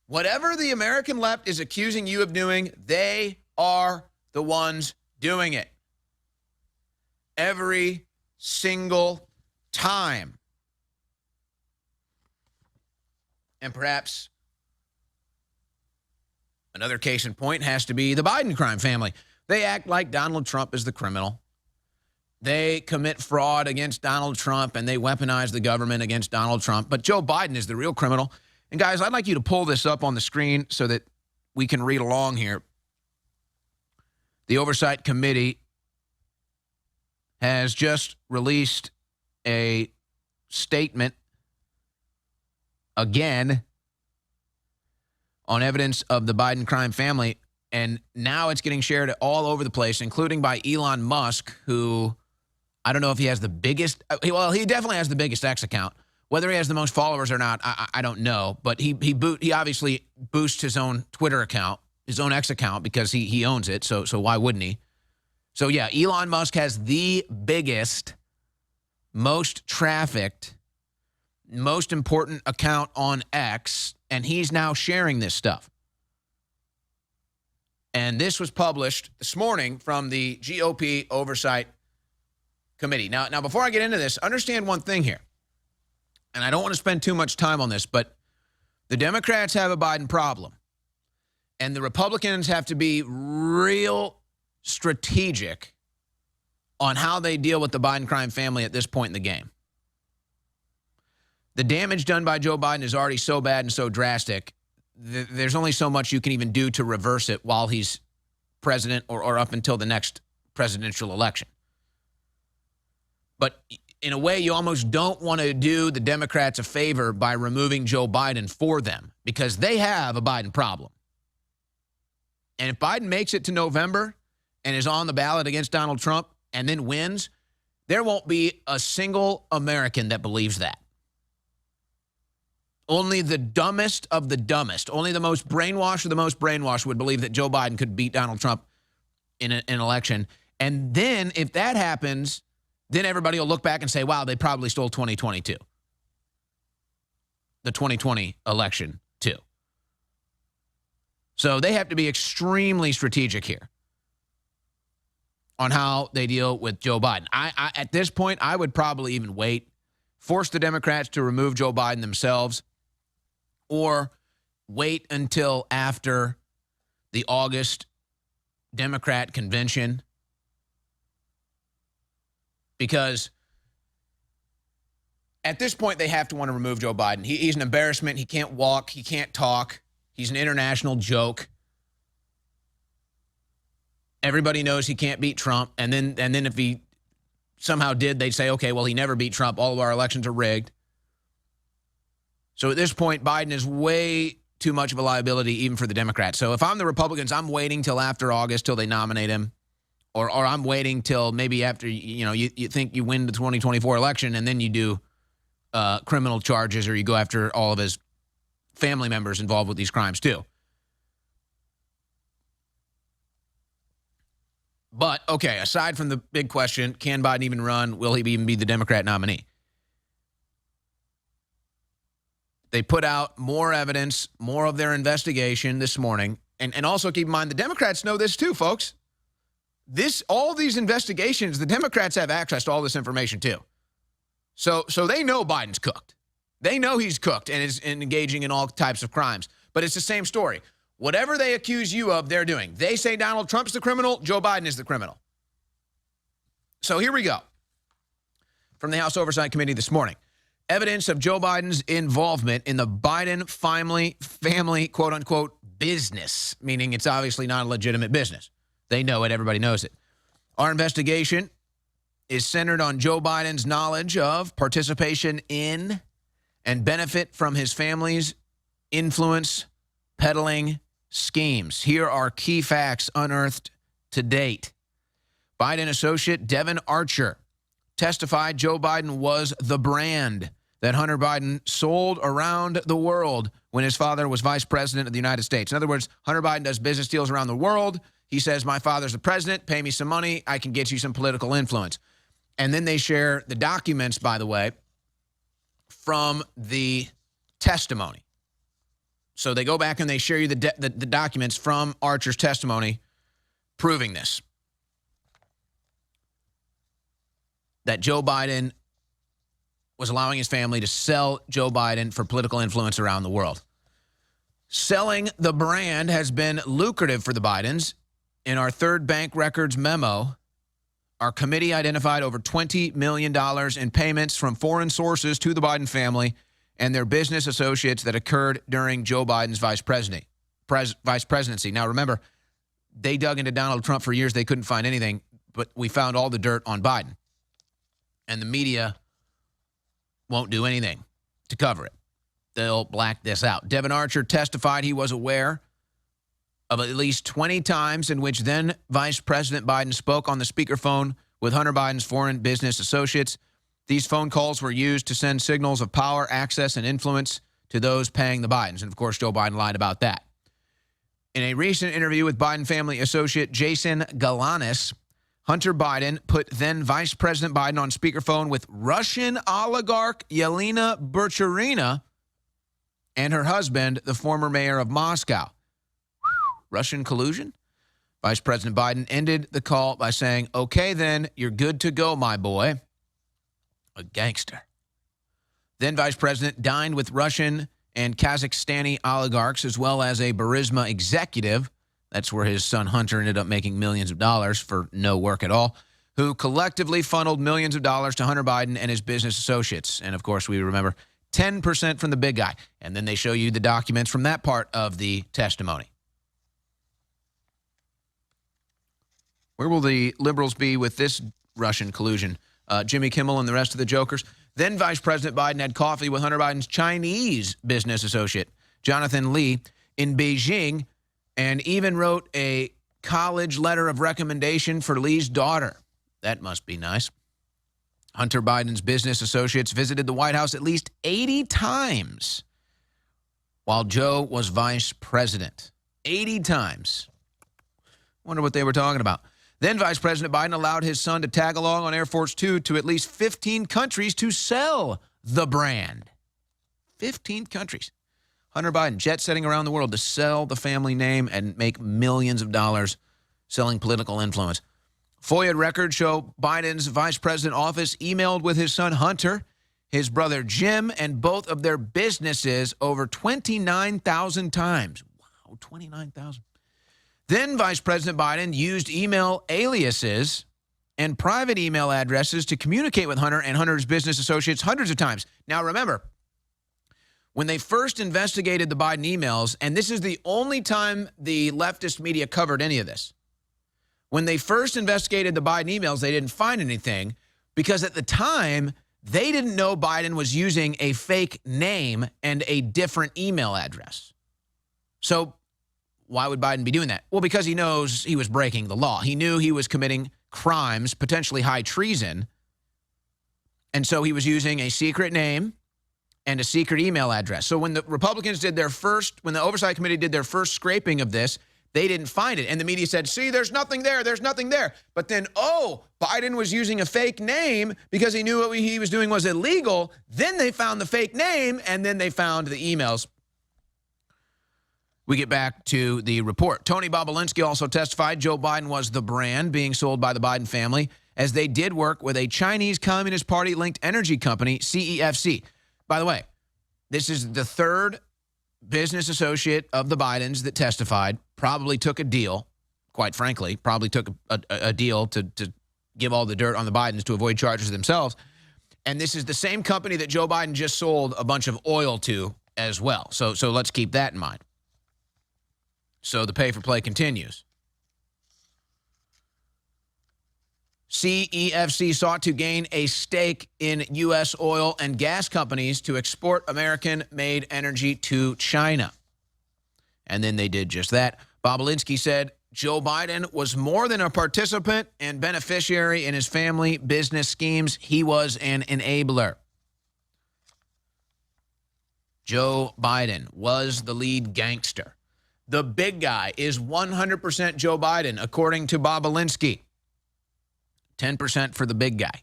Whatever the American left is accusing you of doing, they are the ones doing it. Every single time. And perhaps another case in point has to be the Biden crime family. They act like Donald Trump is the criminal. They commit fraud against Donald Trump, and they weaponize the government against Donald Trump. But Joe Biden is the real criminal. And guys, I'd like you to pull this up on the screen so that we can read along here. The Oversight Committee has just released a statement again on evidence of the Biden crime family. And now it's getting shared all over the place, including by Elon Musk, who I don't know if he has the biggest. Well, he definitely has the biggest X account. Whether he has the most followers or not, I don't know. But he obviously boosts his own Twitter account, his own X account, because he owns it. So why wouldn't he? So yeah, Elon Musk has the biggest, most trafficked, most important account on X, and he's now sharing this stuff. And this was published this morning from the GOP Oversight Committee. Now, before I get into this, understand one thing here. And I don't want to spend too much time on this, but the Democrats have a Biden problem. And the Republicans have to be real strategic on how they deal with the Biden crime family at this point in the game. The damage done by Joe Biden is already so bad and so drastic. There's only so much you can even do to reverse it while he's president or up until the next presidential election. But in a way, you almost don't want to do the Democrats a favor by removing Joe Biden for them, because they have a Biden problem. And if Biden makes it to November and is on the ballot against Donald Trump and then wins, there won't be a single American that believes that. Only the dumbest of the dumbest, only the most brainwashed of the most brainwashed would believe that Joe Biden could beat Donald Trump in an election. And then if that happens, then everybody will look back and say, wow, they probably stole 2022. The 2020 election, too. So they have to be extremely strategic here on how they deal with Joe Biden. I at this point, I would probably even wait, force the Democrats to remove Joe Biden themselves, or wait until after the August Democrat convention. Because at this point, they have to want to remove Joe Biden. He's an embarrassment. He can't walk. He can't talk. He's an international joke. Everybody knows he can't beat Trump. And then if he somehow did, they'd say, okay, well, he never beat Trump. All of our elections are rigged. So at this point, Biden is way too much of a liability even for the Democrats. So if I'm the Republicans, I'm waiting till after August till they nominate him. Or I'm waiting till maybe after, you think you win the 2024 election and then you do criminal charges, or you go after all of his family members involved with these crimes too. But, okay, aside from the big question, can Biden even run? Will he even be the Democrat nominee? They put out more evidence, more of their investigation this morning. And also keep in mind, the Democrats know this too, folks. All these investigations, the Democrats have access to all this information too. So they know Biden's cooked. They know he's cooked and is engaging in all types of crimes. But it's the same story. Whatever they accuse you of, they're doing. They say Donald Trump's the criminal, Joe Biden is the criminal. So here we go. From the House Oversight Committee this morning. Evidence of Joe Biden's involvement in the Biden family, quote unquote, business, meaning it's obviously not a legitimate business. They know it. Everybody knows it. Our investigation is centered on Joe Biden's knowledge of, participation in, and benefit from his family's influence peddling schemes. Here are key facts unearthed to date. Biden associate Devin Archer testified Joe Biden was the brand that Hunter Biden sold around the world when his father was vice president of the United States. In other words, Hunter Biden does business deals around the world. He says, my father's the president, pay me some money, I can get you some political influence. And then they share the documents, by the way, from the testimony. So they go back and they share you the documents from Archer's testimony proving this. That Joe Biden was allowing his family to sell Joe Biden for political influence around the world. Selling the brand has been lucrative for the Bidens. In our third bank records memo, our committee identified over $20 million in payments from foreign sources to the Biden family and their business associates that occurred during Joe Biden's vice presidency. Now, remember, they dug into Donald Trump for years. They couldn't find anything, but we found all the dirt on Biden. And the media won't do anything to cover it. They'll black this out. Devin Archer testified he was aware of at least 20 times in which then Vice President Biden spoke on the speakerphone with Hunter Biden's foreign business associates. These phone calls were used to send signals of power, access, and influence to those paying the Bidens. And, of course, Joe Biden lied about that. In a recent interview with Biden family associate Jason Galanis, Hunter Biden put then Vice President Biden on speakerphone with Russian oligarch Yelena Burcharina and her husband, the former mayor of Moscow. Russian collusion? Vice President Biden ended the call by saying, "Okay, then, you're good to go, my boy." A gangster. Then Vice President dined with Russian and Kazakhstani oligarchs as well as a Burisma executive. That's where his son Hunter ended up making millions of dollars for no work at all, who collectively funneled millions of dollars to Hunter Biden and his business associates. And, of course, we remember 10% from the big guy. And then they show you the documents from that part of the testimony. Where will the liberals be with this Russian collusion? Jimmy Kimmel and the rest of the jokers. Then Vice President Biden had coffee with Hunter Biden's Chinese business associate, Jonathan Lee, in Beijing, and even wrote a college letter of recommendation for Lee's daughter. That must be nice. Hunter Biden's business associates visited the White House at least 80 times while Joe was vice president. 80 times. Wonder what they were talking about. Then Vice President Biden allowed his son to tag along on Air Force Two to at least 15 countries to sell the brand. 15 countries. Hunter Biden jet-setting around the world to sell the family name and make millions of dollars selling political influence. FOIA records show Biden's vice president office emailed with his son Hunter, his brother Jim, and both of their businesses over 29,000 times. Wow, 29,000. Then Vice President Biden used email aliases and private email addresses to communicate with Hunter and Hunter's business associates hundreds of times. Now, remember, when they first investigated the Biden emails, and this is the only time the leftist media covered any of this, when they first investigated the Biden emails, they didn't find anything because at the time, they didn't know Biden was using a fake name and a different email address. So why would Biden be doing that? Well, because he knows he was breaking the law. He knew he was committing crimes, potentially high treason. And so he was using a secret name and a secret email address. So when the Republicans did when the Oversight Committee did their first scraping of this, they didn't find it. And the media said, see, there's nothing there. There's nothing there. But then, Biden was using a fake name because he knew what he was doing was illegal. Then they found the fake name, and then they found the emails. We get back to the report. Tony Bobolinsky also testified Joe Biden was the brand being sold by the Biden family as they did work with a Chinese Communist Party-linked energy company, CEFC. By the way, this is the third business associate of the Bidens that testified, probably took a deal, quite frankly, probably took a deal to give all the dirt on the Bidens to avoid charges themselves. And this is the same company that Joe Biden just sold a bunch of oil to as well. So let's keep that in mind. So the pay for play continues. CEFC sought to gain a stake in U.S. oil and gas companies to export American-made energy to China. And then they did just that. Bobolinsky said Joe Biden was more than a participant and beneficiary in his family business schemes. He was an enabler. Joe Biden was the lead gangster. The big guy is 100% Joe Biden, according to Bobolinsky. 10% for the big guy.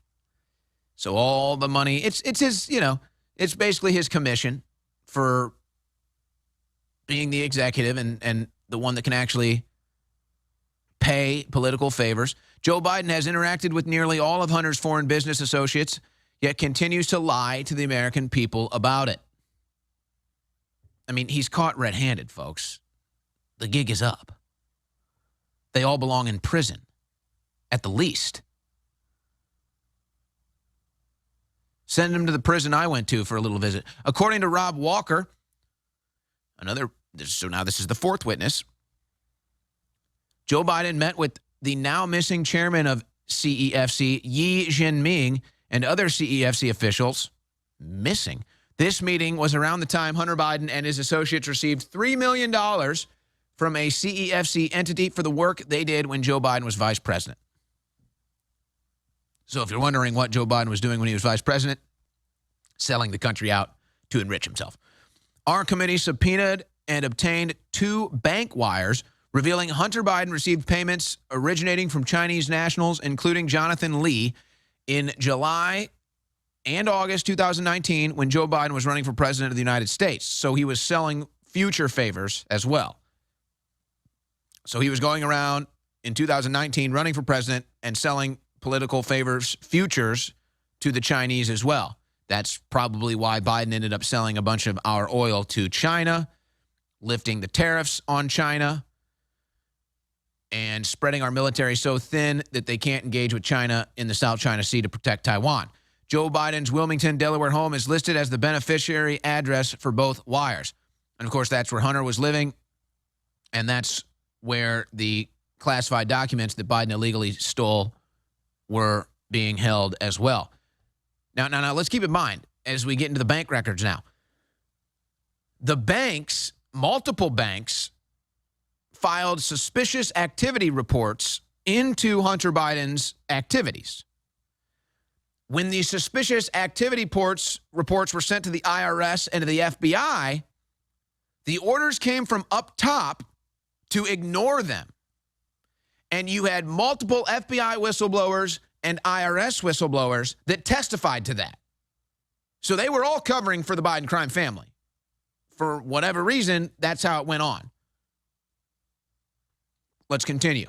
So all the money, it's his, it's basically his commission for being the executive and the one that can actually pay political favors. Joe Biden has interacted with nearly all of Hunter's foreign business associates, yet continues to lie to the American people about it. I mean, he's caught red-handed, folks. The gig is up. They all belong in prison, at the least. Send him to the prison I went to for a little visit. According to Rob Walker, so now this is the fourth witness, Joe Biden met with the now missing chairman of CEFC, Yi Jinping, and other CEFC officials. Missing. This meeting was around the time Hunter Biden and his associates received $3 million from a CEFC entity for the work they did when Joe Biden was vice president. So if you're wondering what Joe Biden was doing when he was vice president, selling the country out to enrich himself. Our committee subpoenaed and obtained 2 bank wires revealing Hunter Biden received payments originating from Chinese nationals, including Jonathan Lee, in July and August 2019 when Joe Biden was running for president of the United States. So he was selling future favors as well. So he was going around in 2019 running for president and selling political favors, futures, to the Chinese as well. That's probably why Biden ended up selling a bunch of our oil to China, lifting the tariffs on China, and spreading our military so thin that they can't engage with China in the South China Sea to protect Taiwan. Joe Biden's Wilmington, Delaware home is listed as the beneficiary address for both wires. And, of course, that's where Hunter was living, and that's where the classified documents that Biden illegally stole were being held as well. Now, let's keep in mind, as we get into the bank records now, the banks, multiple banks, filed suspicious activity reports into Hunter Biden's activities. When these suspicious activity reports were sent to the IRS and to the FBI, the orders came from up top to ignore them. And you had multiple FBI whistleblowers and IRS whistleblowers that testified to that. So they were all covering for the Biden crime family. For whatever reason, that's how it went on. Let's continue.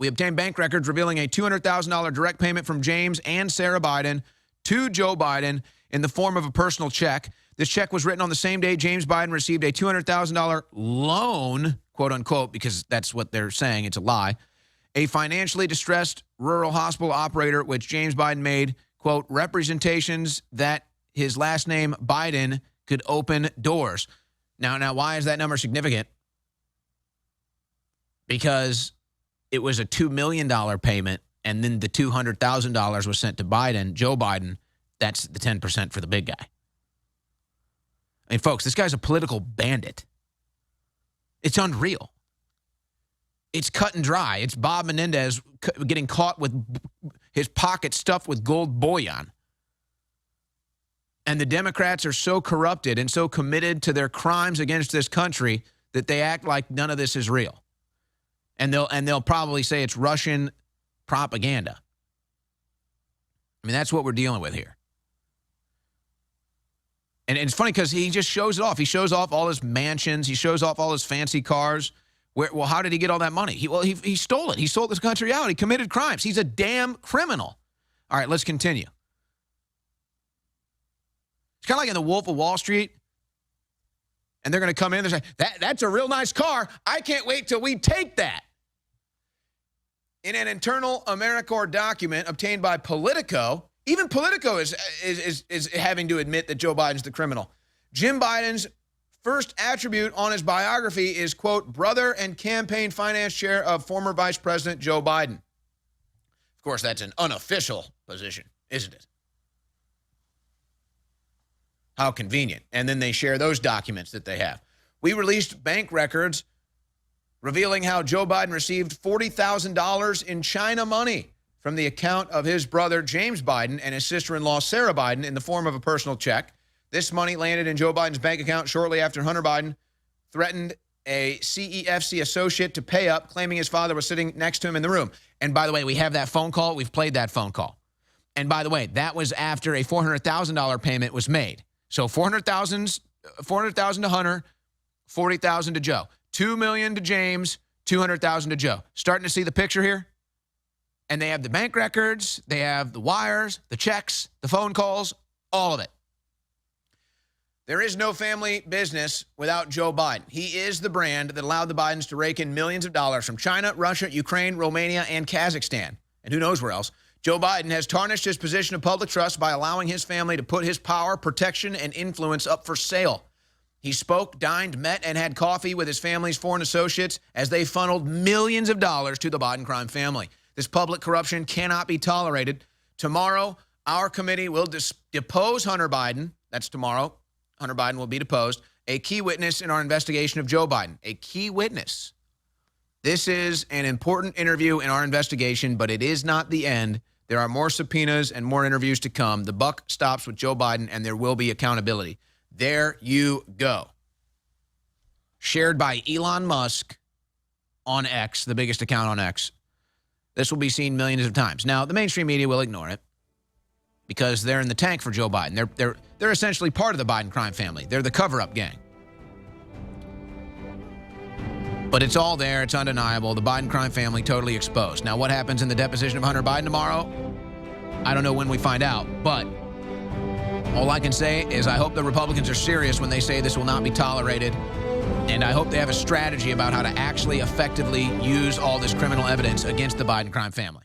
We obtained bank records revealing a $200,000 direct payment from James and Sarah Biden to Joe Biden in the form of a personal check. This check was written on the same day James Biden received a $200,000 loan, quote unquote, because that's what they're saying, it's a lie, a financially distressed rural hospital operator, which James Biden made, quote, representations that his last name, Biden, could open doors. Now, why is that number significant? Because it was a $2 million payment, and then the $200,000 was sent to Biden, Joe Biden. That's the 10% for the big guy. I mean, folks, this guy's a political bandit. It's unreal. It's cut and dry. It's Bob Menendez getting caught with his pocket stuffed with gold bullion. And the Democrats are so corrupted and so committed to their crimes against this country that they act like none of this is real. And they'll probably say it's Russian propaganda. I mean, that's what we're dealing with here. And it's funny because he just shows it off. He shows off all his mansions. He shows off all his fancy cars. Well, how did he get all that money? He stole it. He sold this country out. He committed crimes. He's a damn criminal. All right, let's continue. It's kind of like in The Wolf of Wall Street. And they're going to come in and say, that's a real nice car. I can't wait till we take that. In an internal AmeriCorps document obtained by Politico, even Politico is having to admit that Joe Biden's the criminal. Jim Biden's first attribute on his biography is, quote, brother and campaign finance chair of former Vice President Joe Biden. Of course, that's an unofficial position, isn't it? How convenient. And then they share those documents that they have. We released bank records revealing how Joe Biden received $40,000 in China money from the account of his brother James Biden and his sister-in-law Sarah Biden in the form of a personal check. This money landed in Joe Biden's bank account shortly after Hunter Biden threatened a CEFC associate to pay up, claiming his father was sitting next to him in the room. And by the way, we have that phone call. We've played that phone call. And by the way, that was after a $400,000 payment was made. So $400,000 to Hunter, $40,000 to Joe. $2 million to James, $200,000 to Joe. Starting to see the picture here? And they have the bank records, they have the wires, the checks, the phone calls, all of it. There is no family business without Joe Biden. He is the brand that allowed the Bidens to rake in millions of dollars from China, Russia, Ukraine, Romania, and Kazakhstan. And who knows where else. Joe Biden has tarnished his position of public trust by allowing his family to put his power, protection, and influence up for sale. He spoke, dined, met, and had coffee with his family's foreign associates as they funneled millions of dollars to the Biden crime family. This public corruption cannot be tolerated. Tomorrow, our committee will depose Hunter Biden. That's tomorrow. Hunter Biden will be deposed. A key witness in our investigation of Joe Biden. A key witness. This is an important interview in our investigation, but it is not the end. There are more subpoenas and more interviews to come. The buck stops with Joe Biden, and there will be accountability. There you go. Shared by Elon Musk on X, the biggest account on X. This will be seen millions of times. Now, the mainstream media will ignore it because they're in the tank for Joe Biden. They're essentially part of the Biden crime family. They're the cover-up gang. But it's all there. It's undeniable. The Biden crime family totally exposed. Now, what happens in the deposition of Hunter Biden tomorrow? I don't know when we find out, but all I can say is I hope the Republicans are serious when they say this will not be tolerated. And I hope they have a strategy about how to actually effectively use all this criminal evidence against the Biden crime family.